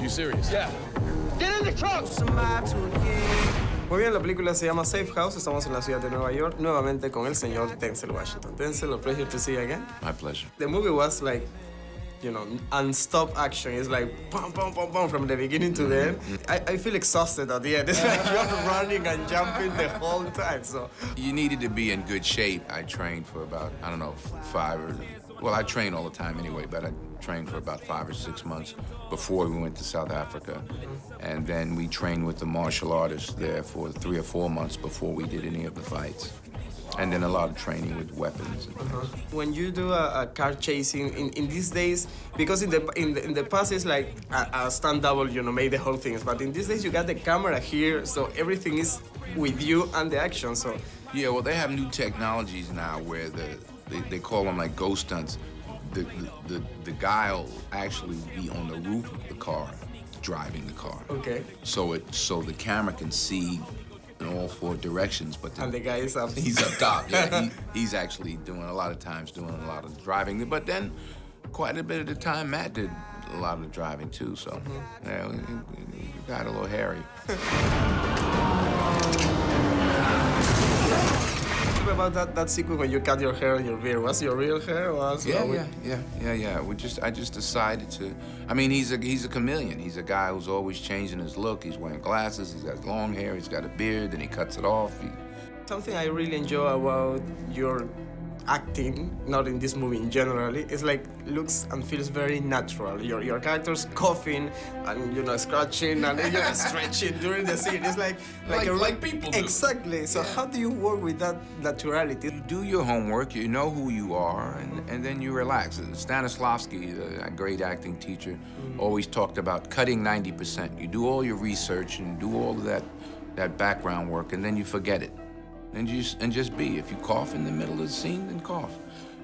you serious? Yeah. Get in the truck! Muy bien, la película se llama Safe House. Estamos en la ciudad de Nueva York, nuevamente con el señor Denzel Washington. Denzel, a pleasure to see you again. My pleasure. The movie was like, you know, non-stop action. It's like pum, pum, pum, pum from the beginning to the end. I feel exhausted at the end. It's like you're running and jumping the whole time. So You needed to be in good shape. I trained for about, I don't know, I train all the time anyway, but I trained for about 5 or 6 months before we went to South Africa. And then we trained with the martial artists there for 3 or 4 months before we did any of the fights. And then a lot of training with weapons. when you do a car chasing in these days, because in the past it's like a stunt double, you know, made the whole thing. But in these days you got the camera here, so everything is with you and the action. So Yeah, well, they have new technologies now where they call them like ghost stunts. The guy will actually be on the roof of the car, driving the car. okay, So the camera can see in all 4 directions, but and the guy is up. he's up top. Yeah, he's actually doing a lot of driving. But then, quite a bit of the time, Matt did a lot of the driving too. So, yeah, we got a little hairy. About that sequence when you cut your hair and your beard, was your real hair? Or Yeah. I just decided to. I mean, he's a chameleon. He's a guy who's always changing his look. He's wearing glasses. He's got long hair. He's got a beard. Then he cuts it off. Something I really enjoy about your acting, not in this movie in generally, is like looks and feels very natural. Your character's coughing and, you know, scratching and you're stretching during the scene. It's like people do. Exactly. So how do you work with that naturality? You do your homework. You know who you are, and then you relax. Stanislavski, a great acting teacher, always talked about cutting 90%. You do all your research and do all of that background work, and then you forget it. And just be. If you cough in the middle of the scene, then cough.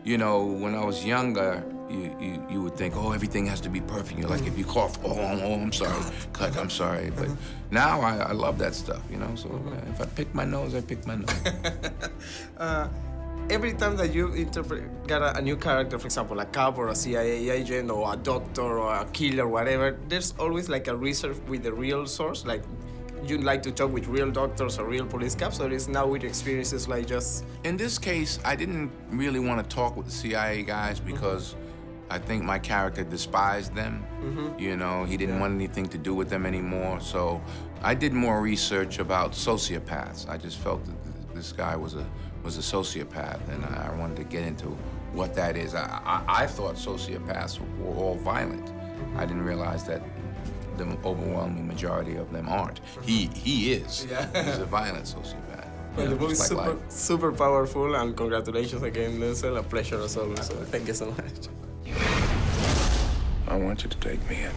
You know, when I was younger, you would think, oh, everything has to be perfect. You're like, if you cough, oh, I'm sorry, cut, I'm sorry. But now I love that stuff, you know? So if I pick my nose, I pick my nose. Every time that you got a new character, for example, a cop or a CIA agent or a doctor or a killer, whatever, there's always like a research with the real source. Like, you like to talk with real doctors or real police cops, or is now with experiences like just... In this case, I didn't really want to talk with the CIA guys because I think my character despised them. You know, he didn't want anything to do with them anymore. So I did more research about sociopaths. I just felt that this guy was a sociopath, and I wanted to get into what that is. I thought sociopaths were all violent. I didn't realize that the overwhelming majority of them aren't. He is. Yeah. He's a violent sociopath. Well, the movie's just like life. super powerful, and congratulations again, Denzel. A pleasure as always. So thank you so much. I want you to take me in.